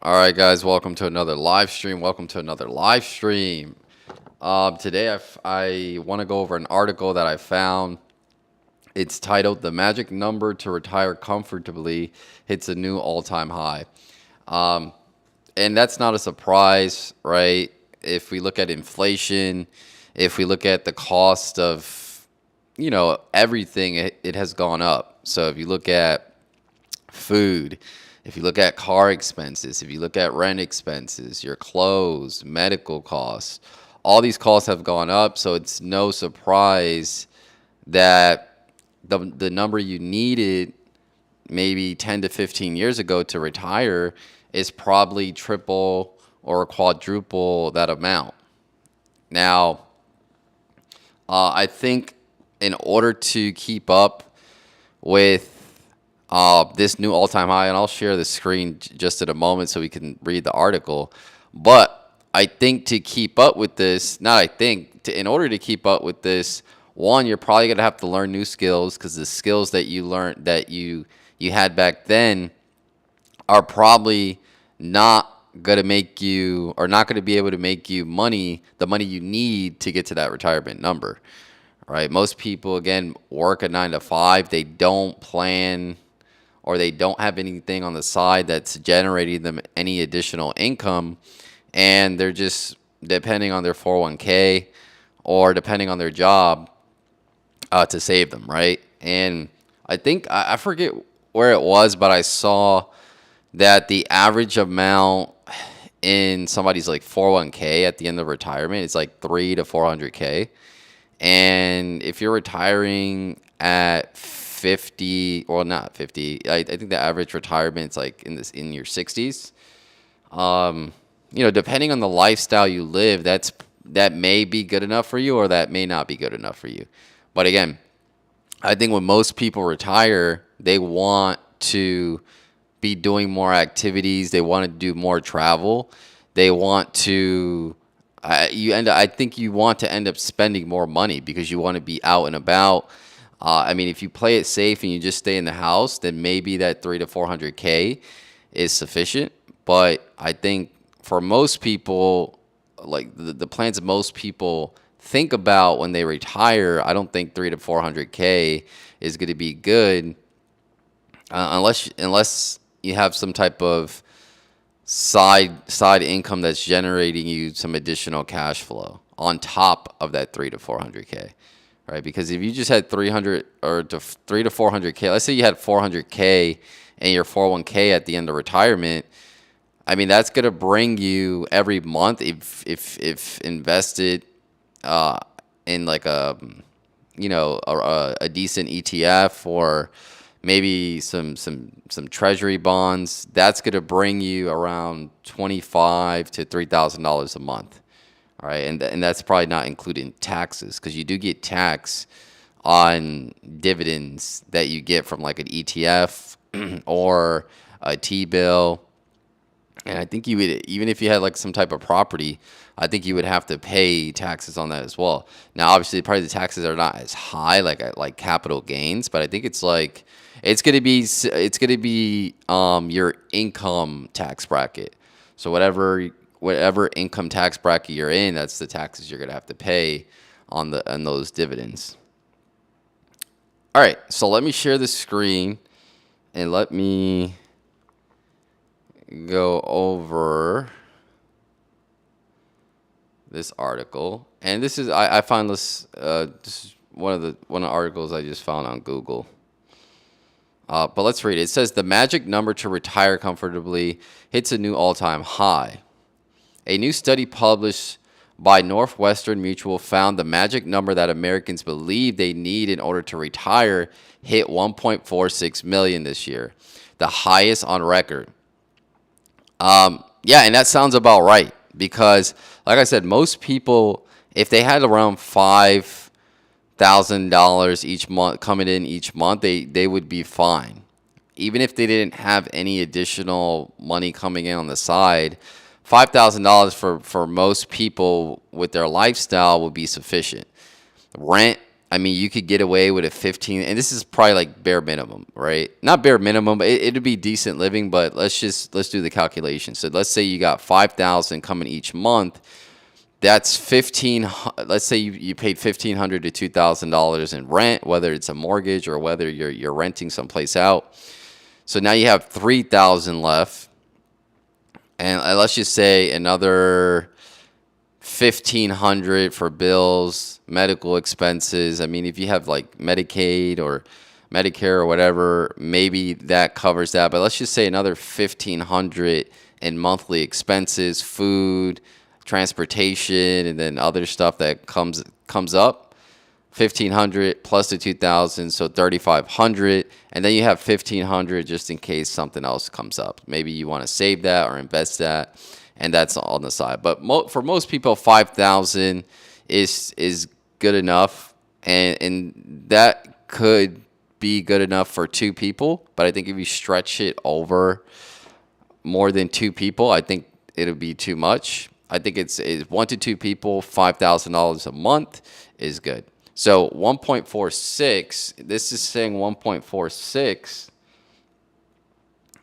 All right, guys, welcome to another live stream. Today, I want to go over an article that I found. It's titled "The Magic Number to Retire Comfortably Hits a New All-Time High." And that's not a surprise, right? If we look at inflation, if we look at the cost of, everything, it has gone up. So if you look at food, if you look at car expenses, if you look at rent expenses, your clothes, medical costs, all these costs have gone up. So it's no surprise that the number you needed maybe 10 to 15 years ago to retire is probably triple or quadruple that amount. Now, I think in order to keep up with this new all-time high, and I'll share the screen just in a moment so we can read the article. But I think to keep up with this, not I think, in order to keep up with this, one, you're probably gonna have to learn new skills because the skills that you learned that you had back then are probably not gonna make you or not gonna be able to make you the money you need to get to that retirement number. Right? Most people again work a 9 to 5. They don't plan or they don't have anything on the side that's generating them any additional income, and they're just depending on their 401k or depending on their job to save them, right? And I think I forget where it was, but I saw that the average amount in somebody's like 401k at the end of retirement is like 3 to 400k. And if you're retiring at 50, well, not 50, I think the average retirement is like in your 60s. Depending on the lifestyle you live, that may be good enough for you, or that may not be good enough for you. But again, I think when most people retire, they want to be doing more activities. They want to do more travel. They want to. I think you want to end up spending more money because you want to be out and about. If you play it safe and you just stay in the house, then maybe that 3 to 400k is sufficient. But I think for most people, like the plans most people think about when they retire, I don't think 3 to 400k is going to be good unless you have some type of side income that's generating you some additional cash flow on top of that 3 to 400k, right? Because if you just had 300 or to 3 to 400k, let's say you had 400k and your 401k at the end of retirement, that's gonna bring you every month if invested in like a decent ETF or maybe some treasury bonds, that's going to bring you around $25 to $3,000 a month. All right, and that's probably not including taxes because you do get tax on dividends that you get from like an ETF or a T-bill. And I think you would, even if you had like some type of property, I think you would have to pay taxes on that as well. Now, obviously, probably the taxes are not as high like capital gains, but I think it's gonna be your income tax bracket. So whatever income tax bracket you're in, that's the taxes you're gonna have to pay on those dividends. All right, so let me share the screen and let me go over this article. And this is I found this is one of the articles I just found on Google. But let's read it. It says the magic number to retire comfortably hits a new all-time high. A new study published by Northwestern Mutual found the magic number that Americans believe they need in order to retire hit 1.46 million this year, the highest on record. Yeah, and that sounds about right because, like I said, most people, if they had around $5,000 each month coming in each month, they would be fine. Even if they didn't have any additional money coming in on the side, $5,000 for most people with their lifestyle would be sufficient. Rent I mean, you could get away with a 15, and this is probably like bare minimum, right? Not bare minimum, but it'd be decent living. But let's do the calculation. So let's say you got 5,000 coming each month. That's 15. Let's say you paid $1,500 to $2,000 in rent, whether it's a mortgage or whether you're renting someplace out. So now you have 3,000 left, and let's just say another 1,500 for bills, medical expenses. I mean, if you have like Medicaid or Medicare or whatever, maybe that covers that. But let's just say another 1,500 in monthly expenses, food, transportation, and then other stuff that comes up. 1,500 plus the 2,000, so 3,500, and then you have 1,500 just in case something else comes up. Maybe you want to save that or invest that, and that's on the side. But for most people, 5,000 is good enough, and that could be good enough for two people. But I think if you stretch it over more than two people, I think it'll be too much. I think it's one to two people, $5,000 a month is good. So 1.46, this is saying 1.46,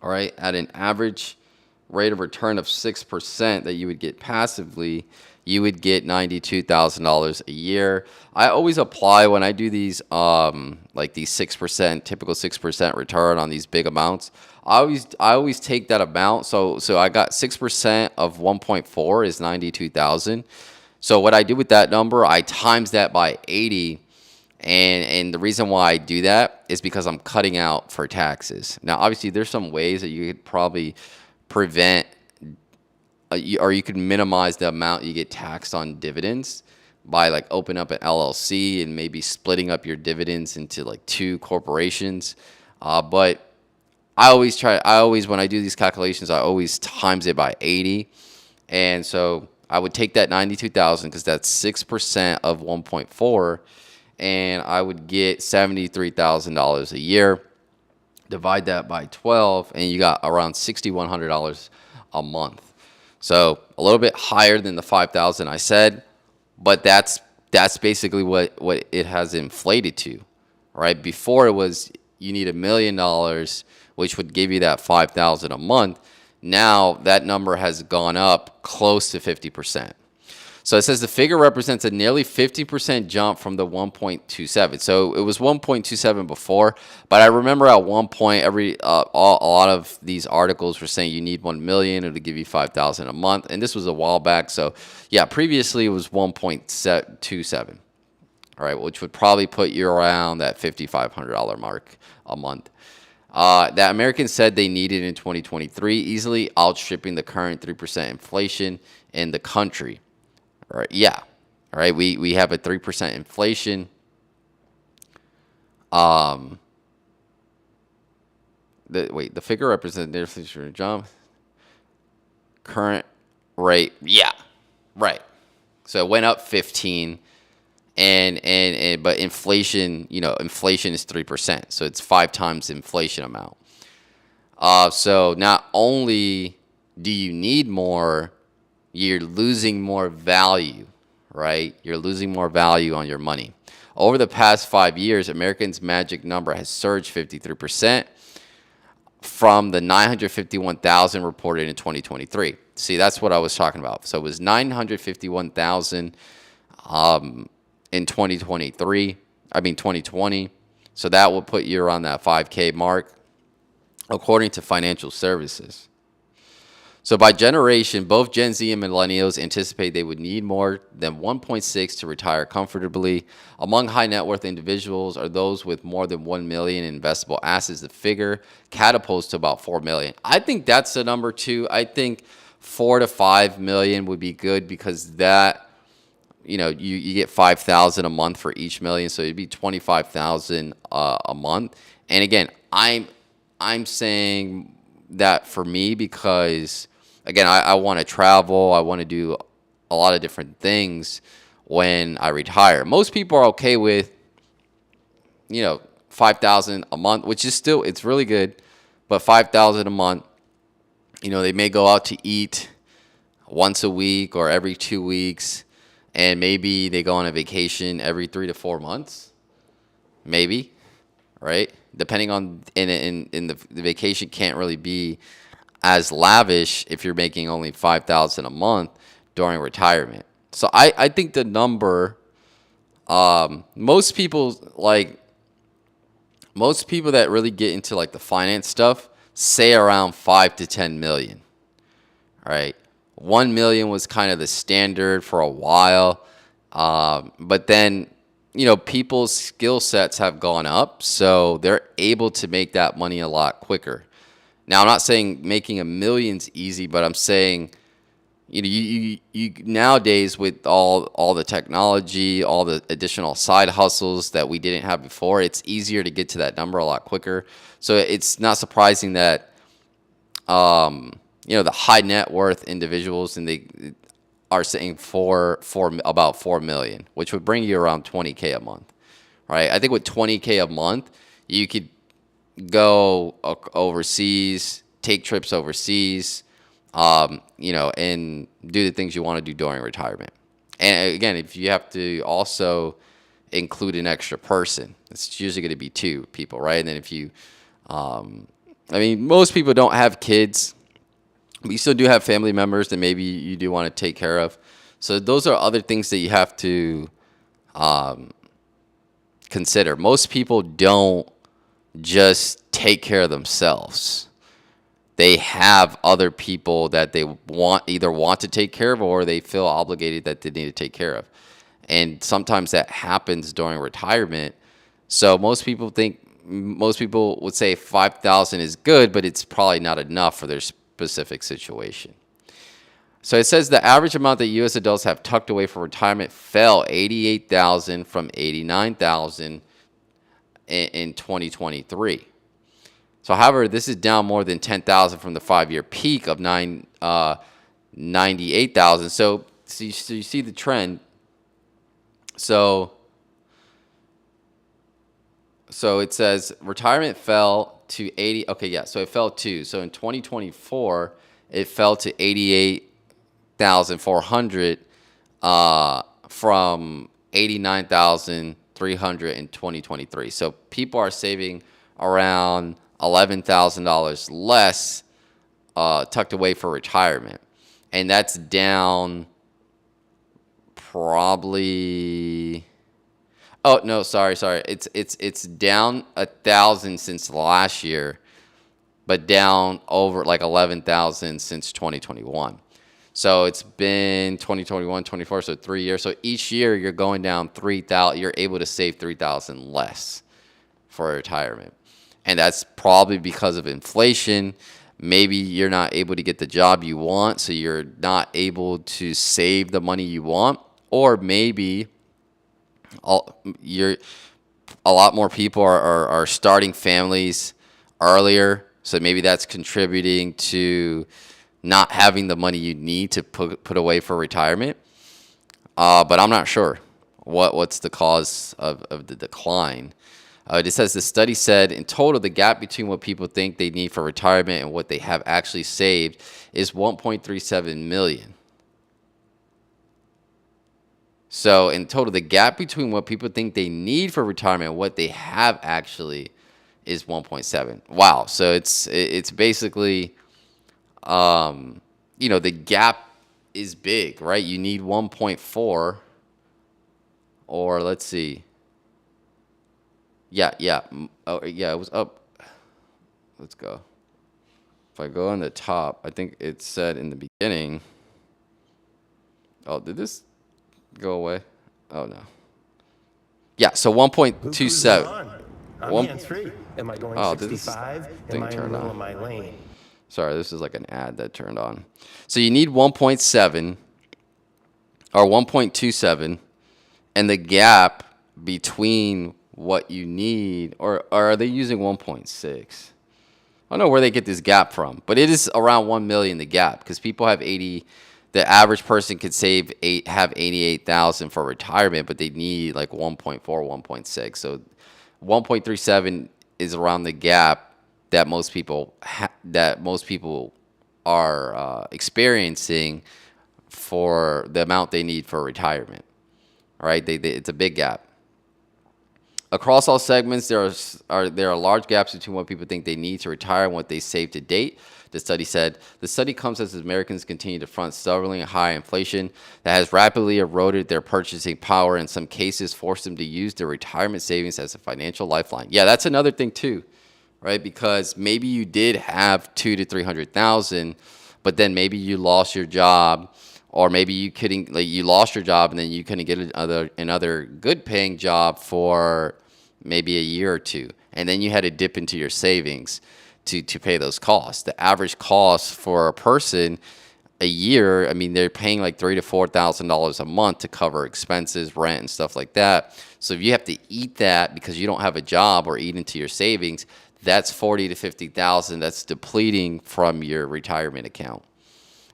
all right, at an average rate of return of 6% that you would get passively, you would get $92,000 a year. I always apply when I do these, like these 6%, typical 6% return on these big amounts. I always take that amount. So I got 6% of 1.4 is 92,000. So what I do with that number, I times that by 80. And the reason why I do that is because I'm cutting out for taxes. Now, obviously, there's some ways that you could probably prevent or you could minimize the amount you get taxed on dividends by like opening up an LLC and maybe splitting up your dividends into like two corporations. But I always, when I do these calculations, I always times it by 80. And so I would take that 92,000 because that's 6% of 1.4, and I would get $73,000 a year. Divide that by 12, and you got around $6,100 a month. So a little bit higher than the 5,000 I said, but that's basically what it has inflated to, right? Before it was you need $1 million, which would give you that 5,000 a month. Now that number has gone up close to 50%. So it says the figure represents a nearly 50% jump from the 1.27. So it was 1.27 before, but I remember at one point a lot of these articles were saying you need 1 million, it'll give you 5,000 a month, and this was a while back. So yeah, previously it was 1.27. All right, which would probably put you around that $5,500 mark a month. That Americans said they needed in 2023, easily outstripping the current 3% inflation in the country. All right, yeah. All right, we have a 3% inflation. The figure represents the inflation jump. Current rate, yeah, right. So it went up 15. But inflation, inflation is 3%, so it's 5 times the inflation amount. So not only do you need more, you're losing more value, right? You're losing more value on your money. Over the past 5 years, Americans' magic number has surged 53% from the 951,000 reported in 2023. See, that's what I was talking about. So it was 951,000 in 2020. So that will put you around that 5K mark, according to financial services. So by generation, both Gen Z and millennials anticipate they would need more than 1.6 to retire comfortably. Among high net worth individuals are those with more than 1 million in investable assets. The figure catapults to about 4 million. I think that's the number too. I think 4 to 5 million would be good, because that, you get 5,000 a month for each million, so it'd be 25,000 a month. And again, I'm saying that for me because, again, I want to travel, I want to do a lot of different things when I retire. Most people are okay with, 5,000 a month, which is still, it's really good, but 5,000 a month. They may go out to eat once a week or every 2 weeks. And maybe they go on a vacation every 3 to 4 months. maybe, right? Depending on in the vacation can't really be as lavish if you're making only 5,000 a month during retirement. So I think the number, most people like most people that really get into like the finance stuff say around 5 to 10 million. Right, 1 million was kind of the standard for a while, but then people's skill sets have gone up, so they're able to make that money a lot quicker. Now, I'm not saying making a million's easy, but I'm saying you nowadays with all the technology, all the additional side hustles that we didn't have before, it's easier to get to that number a lot quicker. So it's not surprising that the high net worth individuals and they are saying about 4 million, which would bring you around 20K a month, right? I think with 20K a month, you could go overseas, take trips overseas, and do the things you want to do during retirement. And again, if you have to also include an extra person, it's usually going to be two people, right? And then if you, most people don't have kids, but you still do have family members that maybe you do want to take care of. So those are other things that you have to consider. Most people don't just take care of themselves. They have other people that they either want to take care of or they feel obligated that they need to take care of. And sometimes that happens during retirement. So most people would say 5,000 is good, but it's probably not enough for their specific situation. So it says the average amount that U.S. adults have tucked away for retirement fell 88,000 from 89,000 in 2023. So, however, this is down more than 10,000 from the 5-year peak of 98,000. So you see the trend. So it says retirement fell to 80. Okay, yeah. So it fell to. So in 2024, it fell to 88,400 from 89,300 in 2023. So people are saving around $11,000 less tucked away for retirement, and that's down probably. Oh no, sorry. It's down 1,000 since last year, but down over like 11,000 since 2021. So it's been 2021, 24, so 3 years. So each year you're going down 3,000. You're able to save 3,000 less for retirement. And that's probably because of inflation. Maybe you're not able to get the job you want, so you're not able to save the money you want. Or maybe a lot more people are starting families earlier, so maybe that's contributing to not having the money you need to put away for retirement. But I'm not sure what's the cause of the decline. It says the study said in total the gap between what people think they need for retirement and what they have actually saved is 1.37 million. So in total, the gap between what people think they need for retirement and what they have actually is 1.7. Wow. So it's basically, the gap is big, right? You need 1.4, or let's see. Yeah. Oh, yeah, it was up. Let's go. If I go on the top, I think it said in the beginning. Oh, did this go away? Oh, no. Yeah, so 1.27. I'm hands-free. Am I going 65? Am I in the middle of my lane? Sorry, this is like an ad that turned on. So you need 1.7 or 1.27, and the gap between what you need, or are they using 1.6? I don't know where they get this gap from, but it is around 1 million, the gap, because people have 80. The average person could have 88,000 for retirement, but they need like 1.4, 1.6. So 1.37 is around the gap that most people are experiencing for the amount they need for retirement. All right, it's a big gap. Across all segments, there are large gaps between what people think they need to retire and what they save to date. The study said the study comes as Americans continue to front stubbornly high inflation that has rapidly eroded their purchasing power. In some cases, forced them to use their retirement savings as a financial lifeline. Yeah, that's another thing too, right? Because maybe you did have 200,000 to 300,000, but then maybe you lost your job, or maybe you couldn't, like, you lost your job and then you couldn't get another good paying job for maybe a year or two, and then you had to dip into your savings to pay those costs. The average cost for a person a year, I mean, they're paying like $3,000 to $4,000 a month to cover expenses, rent, and stuff like that. So if you have to eat that because you don't have a job or eat into your savings, that's 40 to 50,000 that's depleting from your retirement account.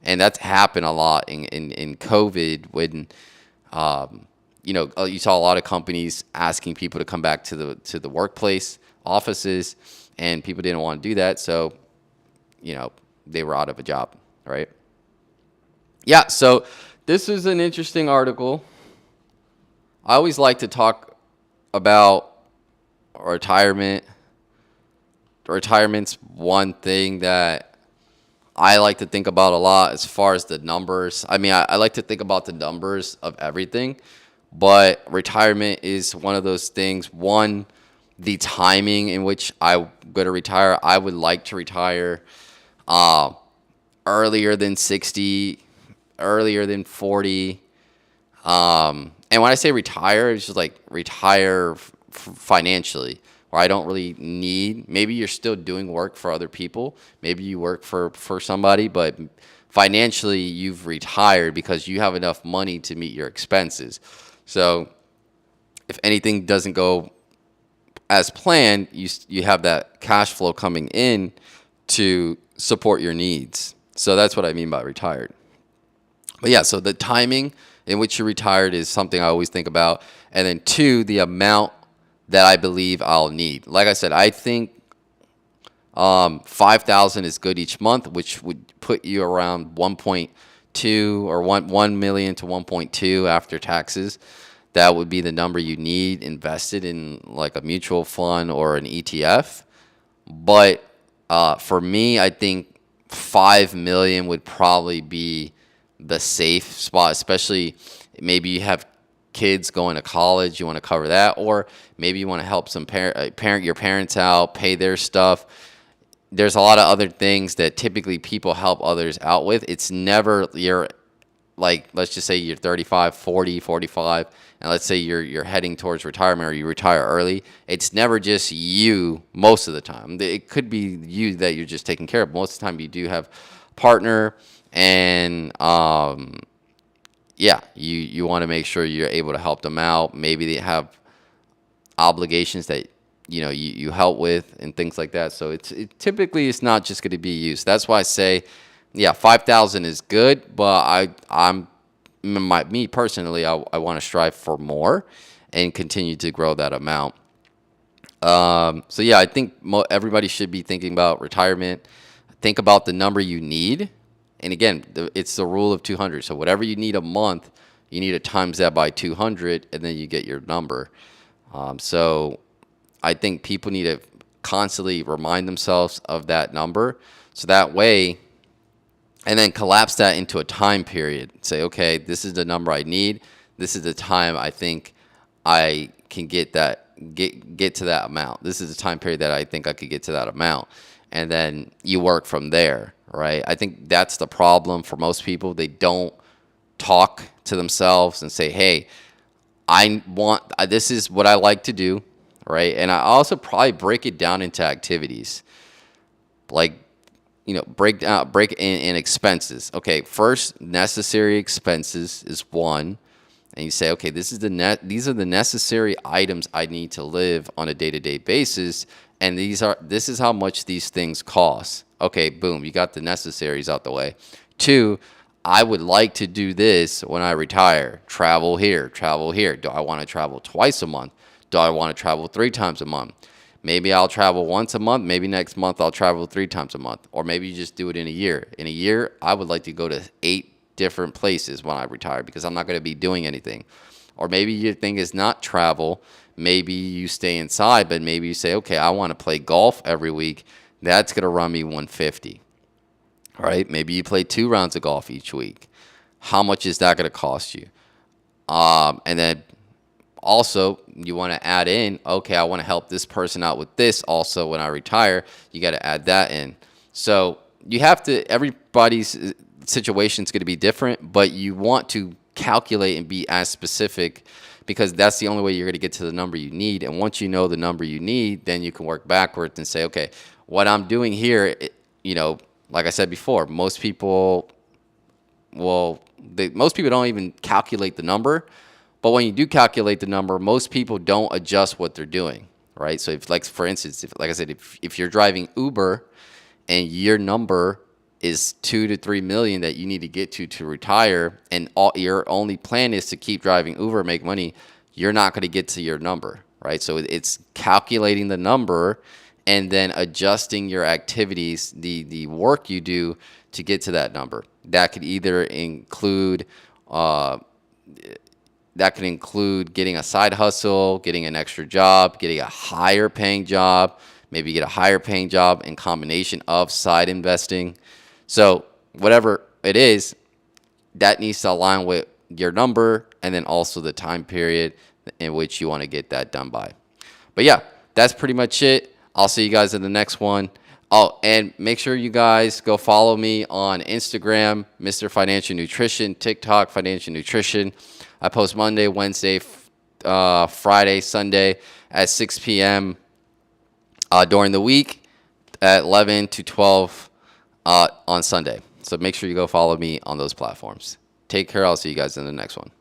And that's happened a lot in COVID when you saw a lot of companies asking people to come back to the workplace offices, and people didn't want to do that, so they were out of a job, right? Yeah, so this is an interesting article. I always like to talk about retirement. Retirement's one thing that I like to think about a lot as far as the numbers. I mean, I like to think about the numbers of everything, but retirement is one of those things. One, the timing in which I'm going to retire. I would like to retire earlier than 60, earlier than 40. And when I say retire, it's just like retire financially, where I don't really need. Maybe you're still doing work for other people. Maybe you work for somebody, but financially you've retired because you have enough money to meet your expenses. So if anything doesn't go as planned, you have that cash flow coming in to support your needs. So that's what I mean by retired. But yeah, so the timing in which you're retired is something I always think about. And then two, the amount that I believe I'll need. Like I said, I think 5,000 is good each month, which would put you around 1.2 or 1 million to 1.2 after taxes. That would be the number you need invested in like a mutual fund or an ETF. But for me, I think 5 million would probably be the safe spot, especially maybe you have kids going to college, you want to cover that, or maybe you want to help some your parents out, pay their stuff. There's a lot of other things that typically people help others out with. It's never let's just say you're 35, 40, 45, and let's say you're heading towards retirement or you retire early. It's never just you most of the time. It could be you that you're just taking care of. Most of the time you do have a partner, and you want to make sure you're able to help them out. Maybe they have obligations that you help with and things like that. So typically it's not just going to be you. So that's why I say, 5,000 is good, but me personally, I want to strive for more and continue to grow that amount. I think everybody should be thinking about retirement. Think about the number you need. And again, it's the rule of 200. So whatever you need a month, you need to times that by 200, and then you get your number. So I think people need to constantly remind themselves of that number. So that way, and then collapse that into a time period. Say, okay, this is the number I need. This is the time I think I can get to that amount. This is the time period that I think I could get to that amount. And then you work from there, right? I think that's the problem for most people. They don't talk to themselves and say, hey, this is what I like to do, right? And I also probably break it down into activities. Like, break in expenses. Okay, first, necessary expenses is one. And you say, okay, these are the necessary items I need to live on a day-to-day basis, and this is how much these things cost. Okay, boom, you got the necessaries out the way. Two, I would like to do this when I retire. Travel here, travel here. Do I want to travel twice a month? Do I want to travel 3 times a month? Maybe I'll travel once a month. Maybe next month I'll travel 3 times a month. Or maybe you just do it in a year. In a year, I would like to go to 8 different places when I retire because I'm not going to be doing anything. Or maybe your thing is not travel. maybe you stay inside, but maybe you say, okay, I want to play golf every week. That's going to run me 150. All right. Maybe you play 2 rounds of golf each week. How much is that going to cost you? And then also, you want to add in, okay, I want to help this person out with this also when I retire. You got to add that in. So you have to, everybody's situation is going to be different, but you want to calculate and be as specific, because that's the only way you're going to get to the number you need. And once you know the number you need, then you can work backwards and say, okay, what I'm doing here, like I said before, most people don't even calculate the number. But when you do calculate the number, most people don't adjust what they're doing, right? So if, like, for instance, like I said, if you're driving Uber and your number is 2 to 3 million that you need to get to retire, and your only plan is to keep driving Uber, make money, you're not going to get to your number, right? So it's calculating the number and then adjusting your activities, the work you do to get to that number. That could either include getting a side hustle, getting an extra job, getting a higher paying job, maybe get a higher paying job in combination of side investing. So whatever it is, that needs to align with your number and then also the time period in which you want to get that done by. But yeah, that's pretty much it. I'll see you guys in the next one. Oh, and make sure you guys go follow me on Instagram, Mr. Financial Nutrition, TikTok, Financial Nutrition. I post Monday, Wednesday, Friday, Sunday at 6 p.m. During the week at 11 to 12 on Sunday. So make sure you go follow me on those platforms. Take care. I'll see you guys in the next one.